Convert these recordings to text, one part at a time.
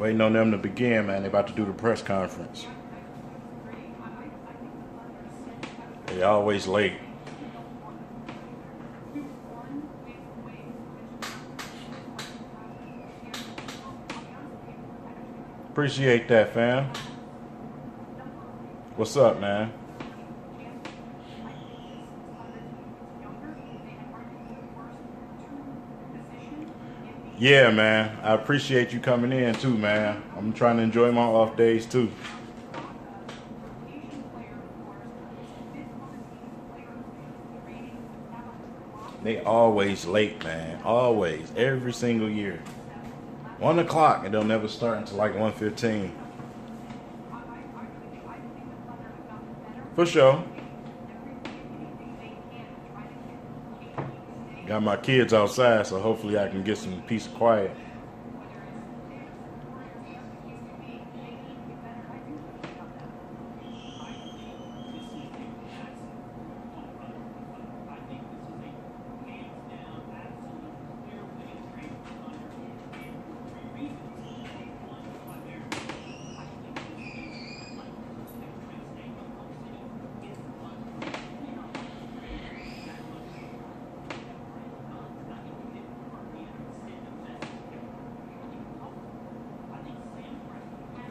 Waiting on them to begin, man. They about to do the press conference. They always late. Appreciate that, fam. What's up, man? Yeah, man. I appreciate you coming in too, man. I'm trying to enjoy my off days too. They always late, man. Always. Every single year. 1 o'clock and they'll never start until like 1:15. For sure. Got my kids outside, so hopefully I can get some peace and quiet.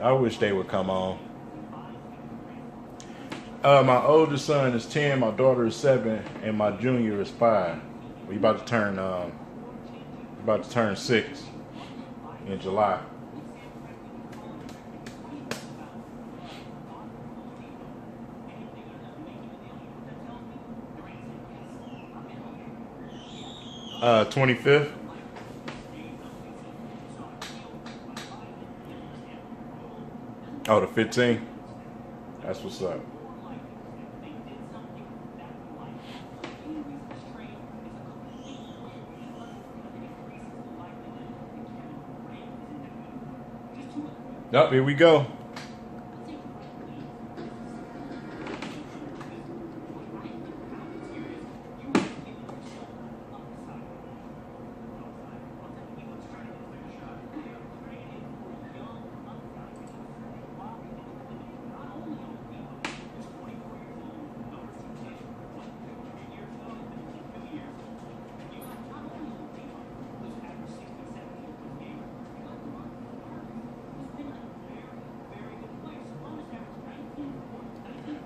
I wish they would come on. My oldest son is 10, my daughter is 7, and my junior is 5. We about to turn 6 in July. Uh, 25th. Oh, the 15th? That's what's up. Yup, here we go.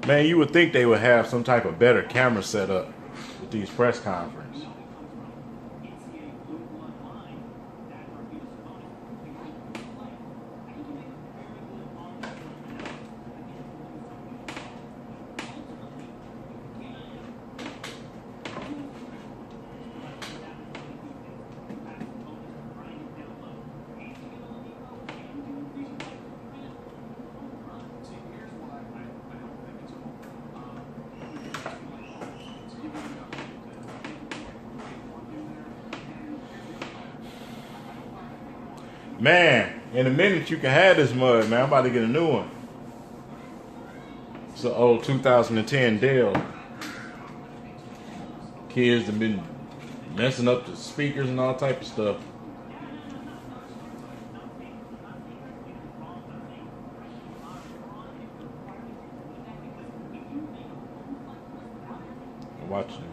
Man, you would think they would have some type of better camera setup with these press conferences. Man, in a minute you can have this mud, man. I'm about to get a new one. It's an old 2010 Dell. Kids have been messing up the speakers and all type of stuff. I'm watching.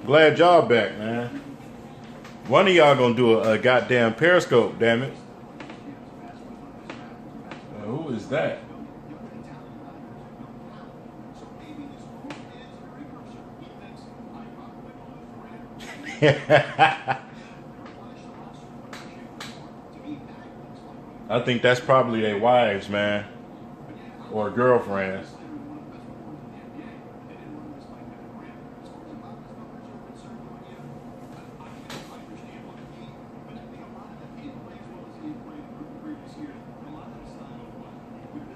Glad y'all back, man. One of y'all gonna do a goddamn Periscope, damn it. Who is that? I think that's probably their wives, man. Or girlfriends.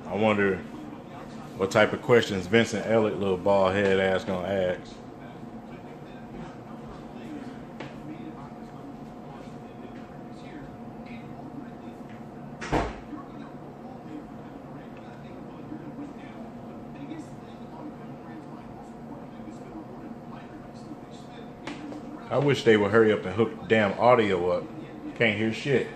I wonder what type of questions Vincent Elliott, little bald head ass, gonna ask. I wish they would hurry up and hook the damn audio up. Can't hear shit.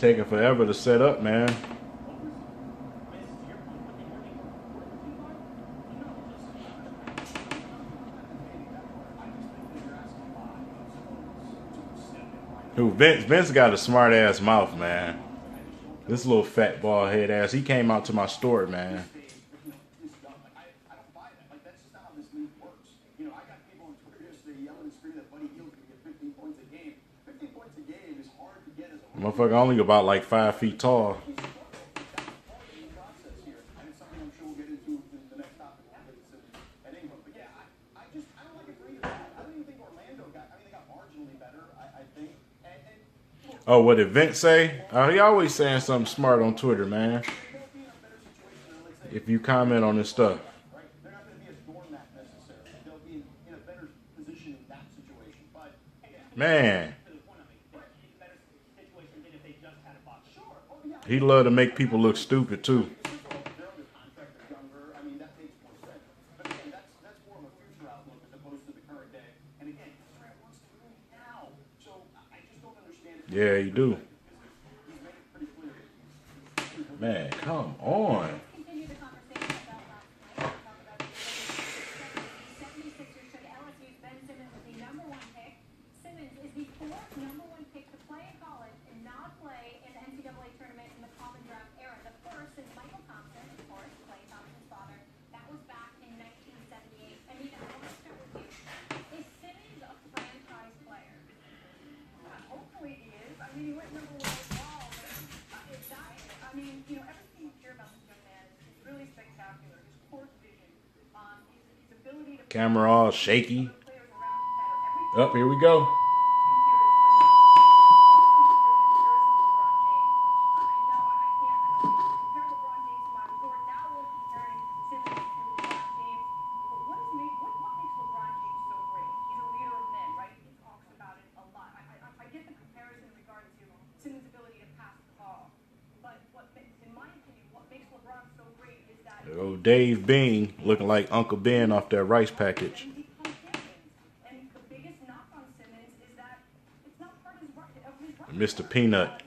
taking forever to set up, man. Who Vince got a smart ass mouth, man. This little fat bald head ass. He came out to my store, man. Motherfucker only about like 5 feet tall. Oh, what did Vince say? He always saying something smart on Twitter, man. If you comment on his stuff. Man. He love to make people look stupid, too. Yeah, you do. Man, come on. Camera all shaky. Up, here we go. Oh, Dave Bing looking like Uncle Ben off that rice package. Mr. Peanut.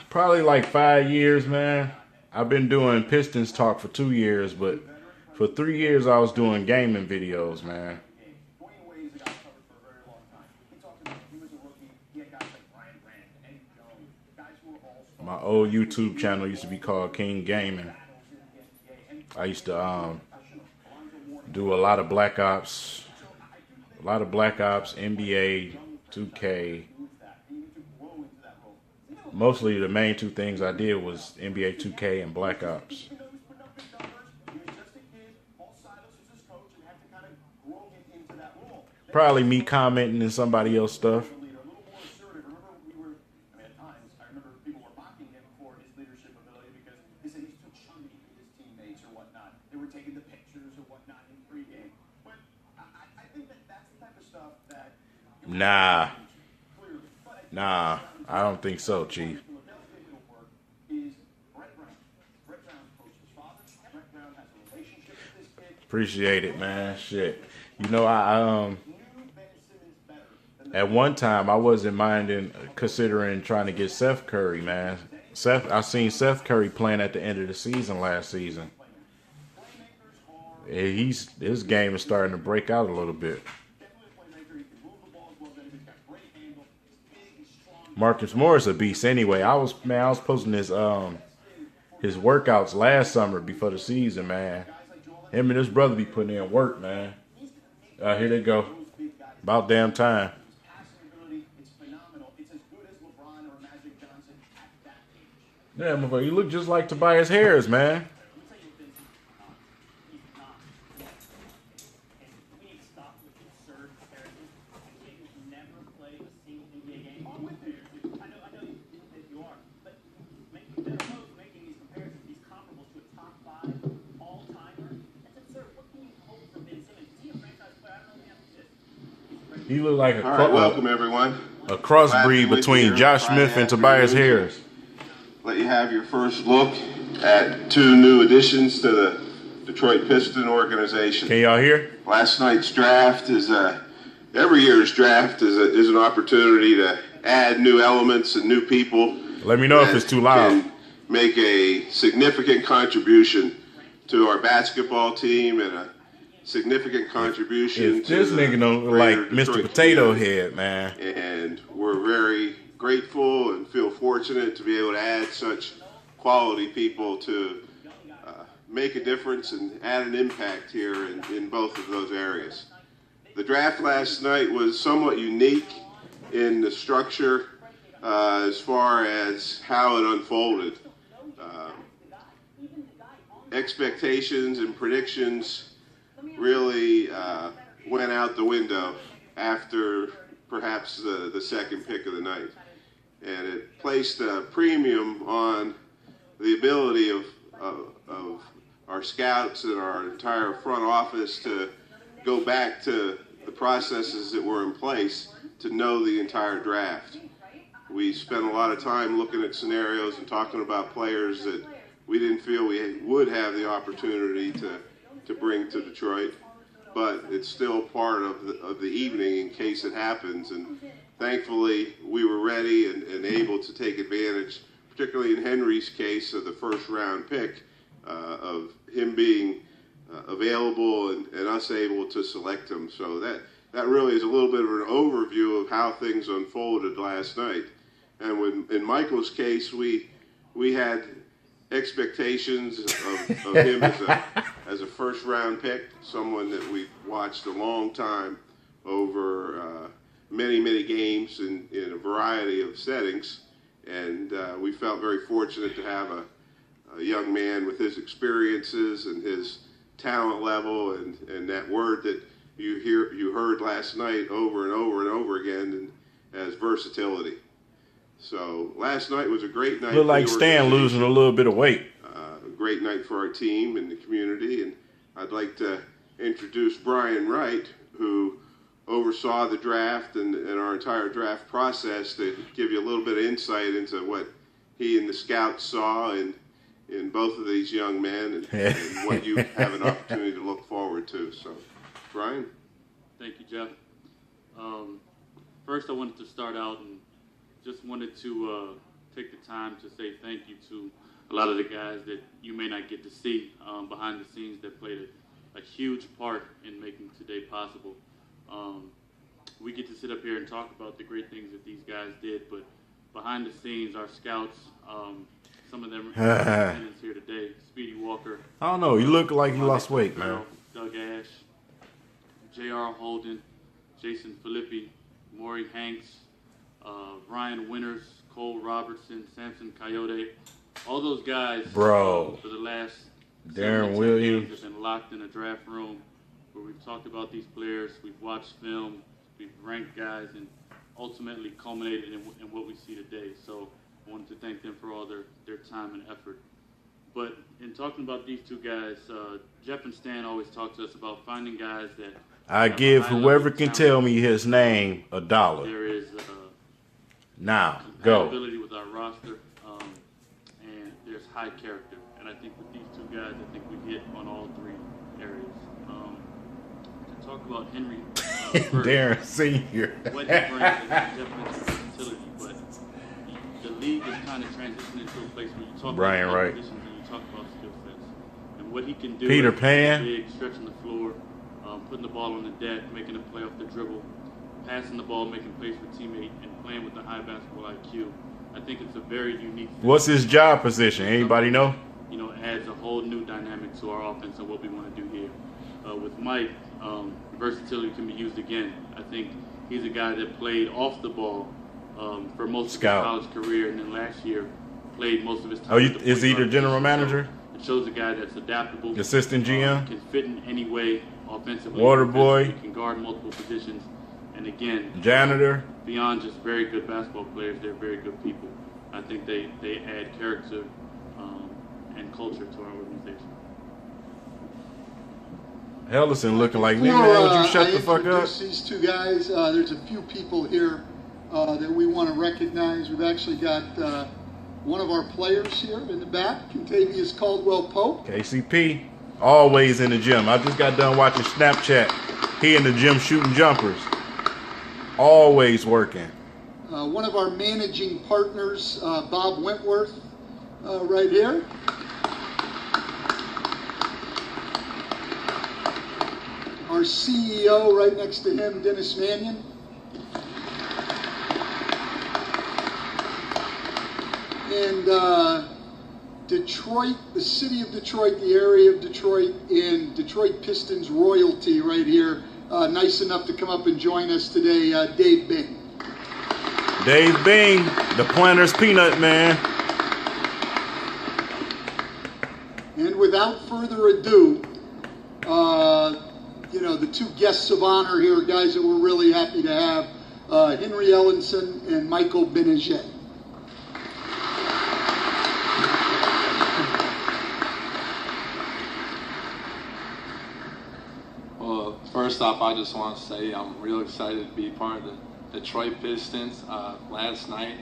Probably like 5 years, man. I've been doing Pistons talk for 2 years, but for 3 years I was doing gaming videos, man. My old YouTube channel used to be called King Gaming. I used to do a lot of Black Ops, NBA, 2K. Mostly the main two things I did was NBA 2K and Black Ops. Probably me commenting in somebody else's stuff. Nah, I don't think so, Chief. Appreciate it, man. Shit. You know, I at one time I wasn't considering trying to get Seth Curry, man. I seen Seth Curry playing at the end of the season last season. His game is starting to break out a little bit. Marcus Morris a beast anyway. I was posting his workouts last summer before the season, man. Him and his brother be putting in work, man. Here they go. About damn time. Yeah, motherfucker, you look just like Tobias Harris, man. He looked like All right, welcome everyone. A crossbreed between Josh Smith and Tobias Harris. Let you have your first look at two new additions to the Detroit Pistons organization. Can y'all hear? Last night's draft is every year's draft is an opportunity to add new elements and new people. Let me know if it's too loud. Can make a significant contribution to our basketball team and a significant contribution if this to nigga don't look like Mr. Potato Head, man. And we're very grateful and feel fortunate to be able to add such quality people to make a difference and add an impact here in both of those areas. The draft last night was somewhat unique in the structure as far as how it unfolded. Expectations and predictions really went out the window after perhaps the second pick of the night. And it placed a premium on the ability of our scouts and our entire front office to go back to the processes that were in place to know the entire draft. We spent a lot of time looking at scenarios and talking about players that we didn't feel we would have the opportunity to bring to Detroit, but it's still part of the evening in case it happens. And thankfully, we were ready and able to take advantage, particularly in Henry's case, of the first-round pick, of him being available and us able to select him. So that really is a little bit of an overview of how things unfolded last night. And in Michael's case, we had expectations of him as a first-round pick, someone that we've watched a long time over many games in a variety of settings, and we felt very fortunate to have a young man with his experiences and his talent level and that word that you heard last night over and over again as versatility. So last night was a great night. Looked like Stan losing a little bit of weight. A great night for our team and the community. And I'd like to introduce Brian Wright, who oversaw the draft and our entire draft process, to give you a little bit of insight into what he and the scouts saw in both of these young men and what you have an opportunity to look forward to. So, Brian? Thank you, Jeff. First, I wanted to start out and just wanted to take the time to say thank you to a lot of the guys that you may not get to see behind the scenes that played a huge part in making today possible. We get to sit up here and talk about the great things that these guys did, but behind the scenes, our scouts, some of them are here today. Speedy Walker. I don't know. You look like you lost weight, man. Doug Ash, J.R. Holden, Jason Filippi, Maury Hanks, Ryan Winters, Cole Robertson, Samson Coyote, all those guys for the last Darren Williams have been locked in a draft room where we've talked about these players, we've watched film, we've ranked guys, and ultimately culminated in what we see today. So I wanted to thank them for all their time and effort. But in talking about these two guys, Jeff and Stan always talk to us about finding guys that I give whoever can tell me his name $1. There is now go compatibility with our roster, and there's high character. And I think with these two guys, I think we hit on all three areas. To talk about Henry first, Darren Senior. What he brings is definitely versatility, but the league is kind of transitioning into a place where you talk Brian about Wright. positions and you talk about skill sets. And what he can do Peter is Pan. big, stretching the floor, putting the ball on the deck, making a play off the dribble, passing the ball, making plays for teammate, and playing with a high basketball IQ. I think it's a very unique thing. What's his job position? Anybody know? You know, adds a whole new dynamic to our offense and what we want to do here. With Mike, versatility can be used again. I think he's a guy that played off the ball for most of his college career, and then last year played most of his time. Oh, at the is he point the guard general position. manager? So it shows a guy that's adaptable, Assistant GM? can fit in any way offensively. Water boy? Defensively, can guard multiple positions, and again, Janitor? beyond just very good basketball players, they're very good people. I think they add character and culture to our organization. Hellison looking like me, man. Would you shut the fuck up? These two guys. There's a few people here that we want to recognize. We've actually got one of our players here in the back, Contavious Caldwell-Pope. KCP, always in the gym. I just got done watching Snapchat. He in the gym shooting jumpers. Always working. One of our managing partners, Bob Wentworth, right here. Our CEO right next to him, Dennis Mannion. And Detroit, the city of Detroit, the area of Detroit, and Detroit Pistons royalty right here. Nice enough to come up and join us today, Dave Bing. Dave Bing, the Planter's Peanut Man. And without further ado, the two guests of honor here, guys that we're really happy to have, Henry Ellenson and Michael Beneget. Well, first off, I just want to say I'm real excited to be part of the Detroit Pistons. Last night,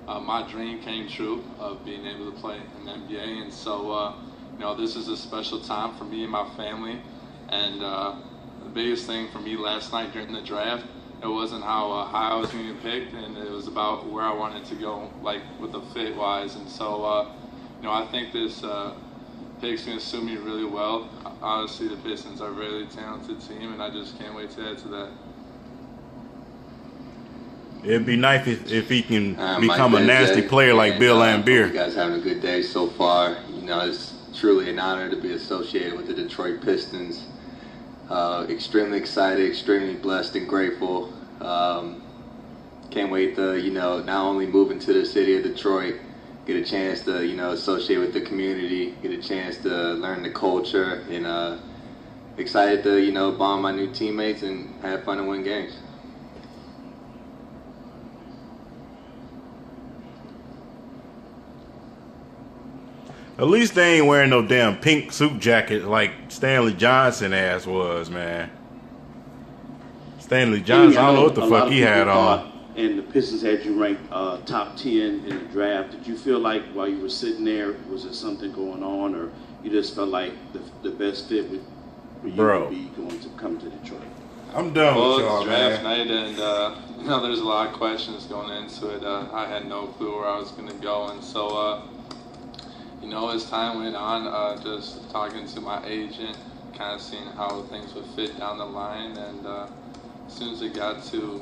my dream came true of being able to play in the NBA, and so this is a special time for me and my family. And the biggest thing for me last night during the draft, it wasn't how high I was going to get picked, and it was about where I wanted to go, like with the fit wise. And so, I think this pick's going to suit me really well. Honestly, the Pistons are a really talented team, and I just can't wait to add to that. It'd be nice if he can become a nasty player like Bill Laimbeer. You guys having a good day so far. It's truly an honor to be associated with the Detroit Pistons. Extremely excited, extremely blessed and grateful. Can't wait to, not only move into the city of Detroit, get a chance to, associate with the community, get a chance to learn the culture, and excited to, bond my new teammates and have fun and win games. At least they ain't wearing no damn pink suit jacket like Stanley Johnson ass was, man. Stanley Johnson, I don't know what the fuck he had on. And the Pistons had you ranked top 10 in the draft. Did you feel like while you were sitting there, was there something going on, or you just felt like the best fit for you would be going to come to Detroit? I'm done with y'all, it's draft man. night, and there's a lot of questions going into it. I had no clue where I was going to go, and so as time went on, just talking to my agent, kind of seeing how things would fit down the line, and as soon as it got to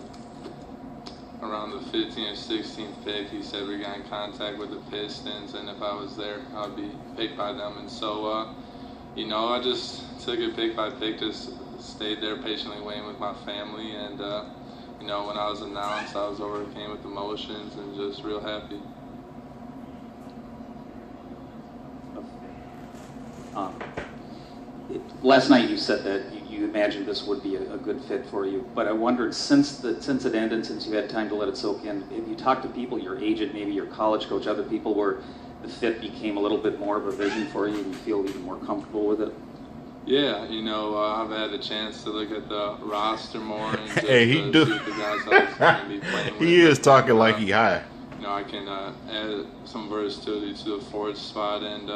around the 15th or 16th pick, he said we got in contact with the Pistons, and if I was there, I would be picked by them. And so, I just took it pick by pick, just stayed there patiently waiting with my family, and when I was announced, I was overcame with emotions and just real happy. Last night you said that you imagined this would be a good fit for you, but I wondered, since it ended, since you had time to let it soak in, have you talked to people, your agent, maybe your college coach, other people, where the fit became a little bit more of a vision for you and you feel even more comfortable with it? Yeah, I've had a chance to look at the roster more and just Hey, he do. see the guys I was going to be playing with. He is talking like he high. I can add some versatility to the fourth spot, and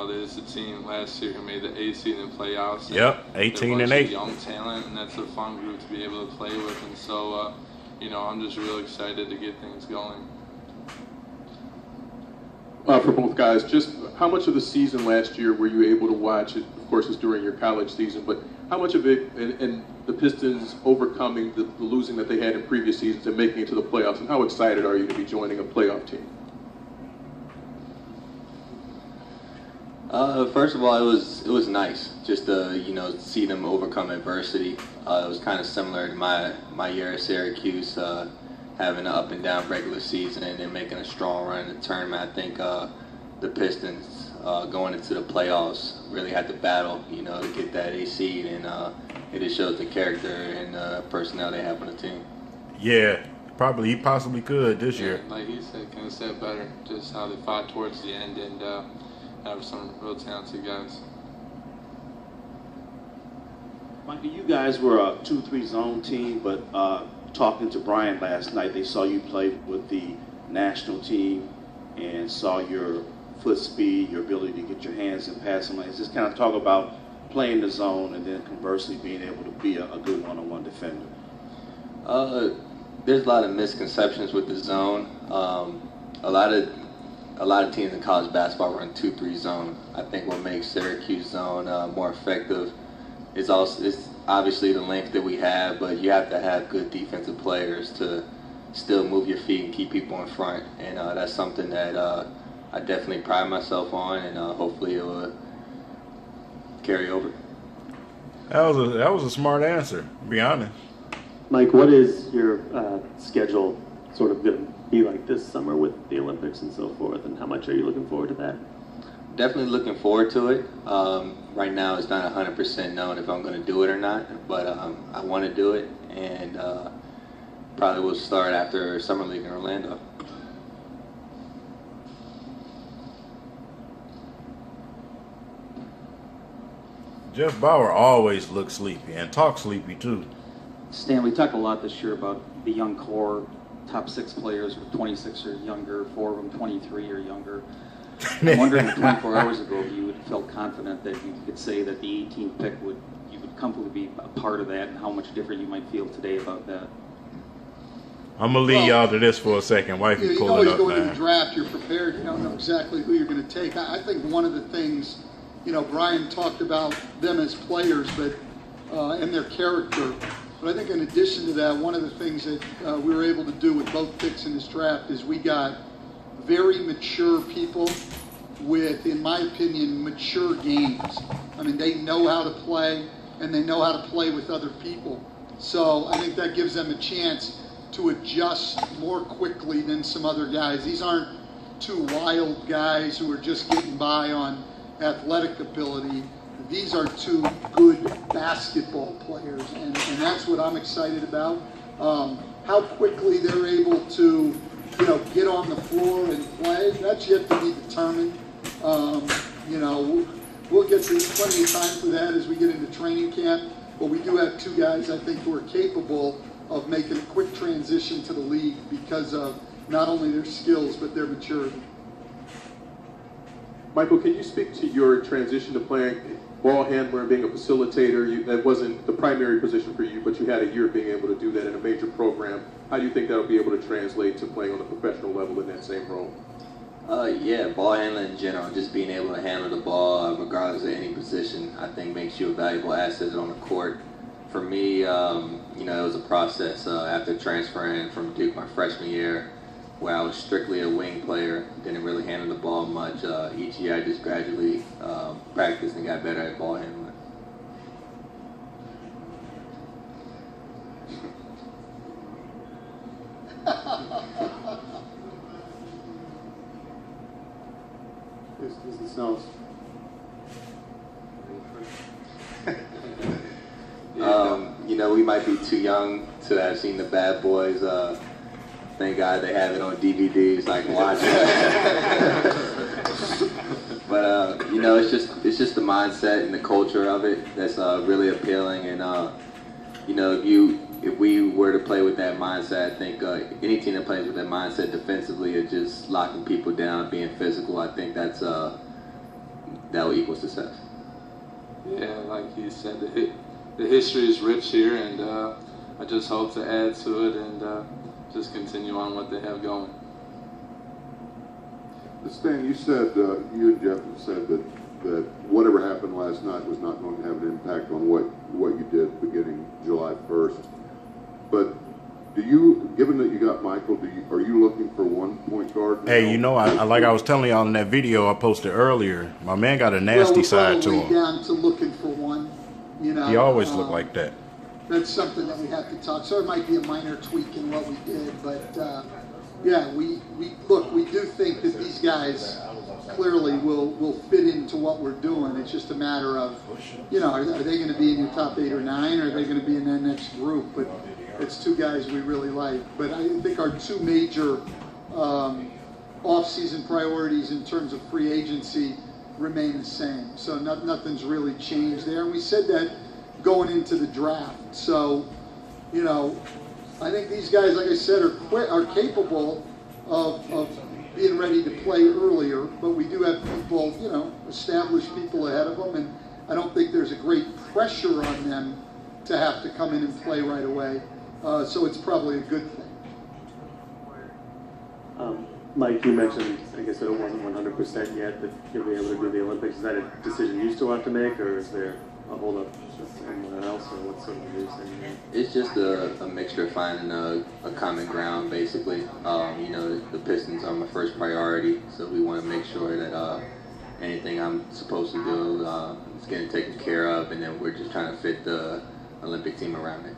there's a team last year who made the 8th seed in the playoffs. Yep, 18 and 8. Young talent, and that's a fun group to be able to play with. And so, I'm just real excited to get things going. For both guys, just how much of the season last year were you able to watch? Of course, it's during your college season, but how much of it and the Pistons overcoming the losing that they had in previous seasons and making it to the playoffs? And how excited are you to be joining a playoff team? First of all, it was nice just to see them overcome adversity. It was kind of similar to my year at Syracuse. having an up and down regular season and then making a strong run in the tournament. I think the Pistons going into the playoffs really had to battle, to get that A seed, and it just shows the character and personnel they have on the team. Yeah, he possibly could this year. Like he said, kind of said better, just how they fought towards the end and have some real talented guys. Michael, you guys were a 2-3 zone team, but talking to Brian last night, they saw you play with the national team and saw your foot speed, your ability to get your hands in passing lanes. Just kind of talk about playing the zone and then conversely being able to be a good one-on-one defender. There's a lot of misconceptions with the zone. A lot of teams in college basketball run 2-3 zone. I think what makes Syracuse zone more effective is obviously the length that we have, but you have to have good defensive players to still move your feet and keep people in front. And that's something that I definitely pride myself on, and hopefully it will carry over. That was a smart answer, to be honest. Mike, what is your schedule sort of going to be like this summer with the Olympics and so forth, and how much are you looking forward to that? Definitely looking forward to it. Right now it's not 100% known if I'm going to do it or not, but I want to do it, and probably will start after Summer League in Orlando. Jeff Bauer always looks sleepy and talks sleepy too. Stan, we talked a lot this year about the young core, top 6 players were 26 or younger, 4 of them 23 or younger. I'm wondering if 24 hours ago you would felt confident that you could say that the 18th pick you would comfortably be a part of that, and how much different you might feel today about that. I'm gonna lead y'all to this for a second. Wifey, you pull it always up, go man. into the draft, you're prepared, you don't know exactly who you're going to take. I think one of the things, Brian talked about them as players, but and their character. But I think in addition to that, one of the things that we were able to do with both picks in this draft is we got very mature people with, in my opinion, mature games. I mean, they know how to play, and they know how to play with other people. So I think that gives them a chance to adjust more quickly than some other guys. These aren't 2 wild guys who are just getting by on athletic ability. These are 2 good basketball players, and that's what I'm excited about. How quickly they're able to, get on the floor and play, that's yet to be determined. We'll get plenty of time for that as we get into training camp, but we do have 2 guys, I think, who are capable of making a quick transition to the league because of not only their skills, but their maturity. Michael, can you speak to your transition to playing ball handler and being a facilitator? That wasn't the primary position for you, but you had a year being able to do that in a major program. How do you think that'll be able to translate to playing on the professional level in that same role? Yeah, ball handling in general, just being able to handle the ball regardless of any position, I think makes you a valuable asset on the court. For me, it was a process after transferring from Duke my freshman year, where I was strictly a wing player, didn't really handle the ball much. Each year I just gradually practiced and got better at ball handling. This is smells. We might be too young to have seen the Bad Boys. Thank God they have it on DVD so I can watch it. But it's just the mindset and the culture of it that's really appealing. And if we were to play with that mindset, I think any team that plays with that mindset defensively is just locking people down, being physical. I think that will equal success. Yeah, like you said, the history is rich here, and I just hope to add to it and just continue on what they have going. Stan, you said, you and Jeff have said that whatever happened last night was not going to have an impact on what you did beginning July 1st. But given that you got Michael, are you looking for one point guard now? Hey, I like I was telling y'all in that video I posted earlier, my man got a nasty side to him. Down to looking for one. He always looked like that. that's something that we have to talk. So it might be a minor tweak in what we did, but yeah, we do think that these guys clearly will fit into what we're doing. It's just a matter of, are they going to be in your top 8 or 9, or are they going to be in that next group? But it's two guys we really like. But I think our two major off-season priorities in terms of free agency remain the same. So nothing's really changed there. And we said that going into the draft. So, I think these guys, like I said, are capable of being ready to play earlier, but we do have people, established people ahead of them, and I don't think there's a great pressure on them to have to come in and play right away. So it's probably a good thing. Mike, you mentioned, I guess it wasn't 100% yet, that you'll be able to do the Olympics. Is that a decision you still have to make, or is there a hold up with someone else, or what's sort of the news thing there? It's just a mixture of finding a common ground, basically. The Pistons are my first priority, so we want to make sure that anything I'm supposed to do is getting taken care of, and then we're just trying to fit the Olympic team around it.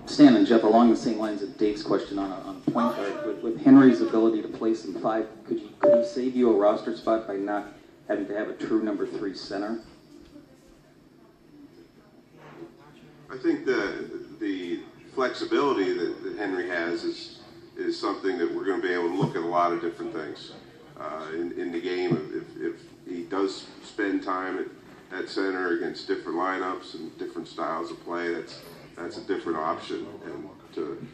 Stan and Jeff, along the same lines of Dave's question on point guard, with Henry's ability to play some 5, could he save you a roster spot by not having to have a true number 3 center? I think the flexibility that Henry has is something that we're going to be able to look at a lot of different things in the game. If he does spend time at center against different lineups and different styles of play, that's a different option. And to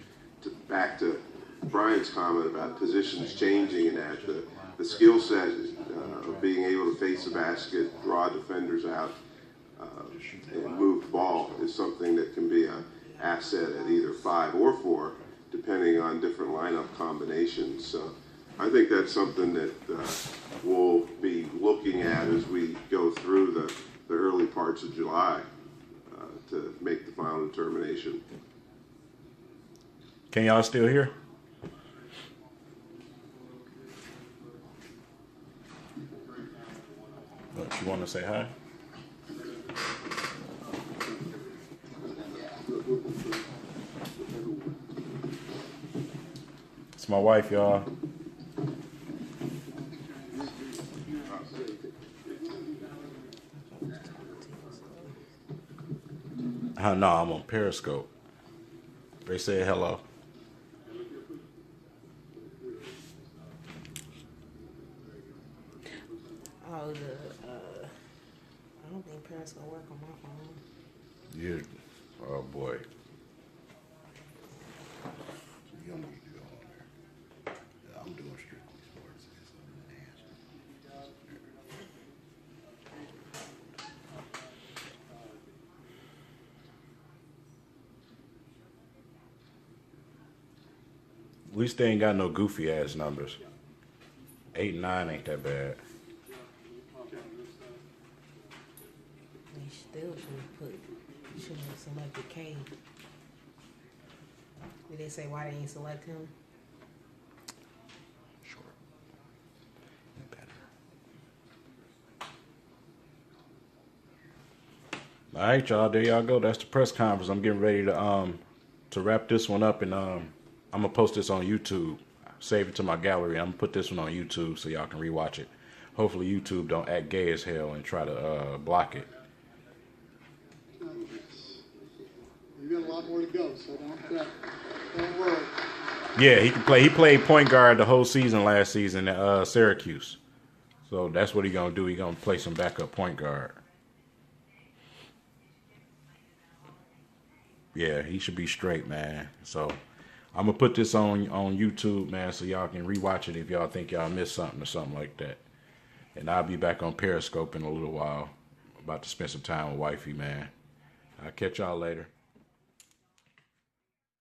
back to Brian's comment about positions changing and that the skill set of being able to face the basket, draw defenders out, and move the ball is something that can be an asset at either 5 or 4, depending on different lineup combinations. So I think that's something that we'll be looking at as we go through the early parts of July to make the final determination. Can y'all still hear? What, you want to say hi? It's my wife, y'all. No, I'm on Periscope. They said hello. Oh, I don't think Periscope work on my phone. Oh boy. You don't need to go on there. I'm doing strictly sports. At least they ain't got no goofy ass numbers. 8 and 9 ain't that bad. They still should have selected Kane. Did they say why they didn't select him? Sure. Better. All right, y'all. There y'all go. That's the press conference. I'm getting ready to wrap this one up, and I'm gonna post this on YouTube. Save it to my gallery. I'm gonna put this one on YouTube so y'all can rewatch it. Hopefully YouTube don't act gay as hell and try to block it. You got a lot more to go, so don't worry. Yeah, he can play. He played point guard the whole season last season at Syracuse. So that's what he's gonna do. He's gonna play some backup point guard. Yeah, he should be straight, man. So I'm gonna put this on YouTube, man, so y'all can rewatch it if y'all think y'all missed something or something like that. And I'll be back on Periscope in a little while. About to spend some time with wifey, man. I'll catch y'all later.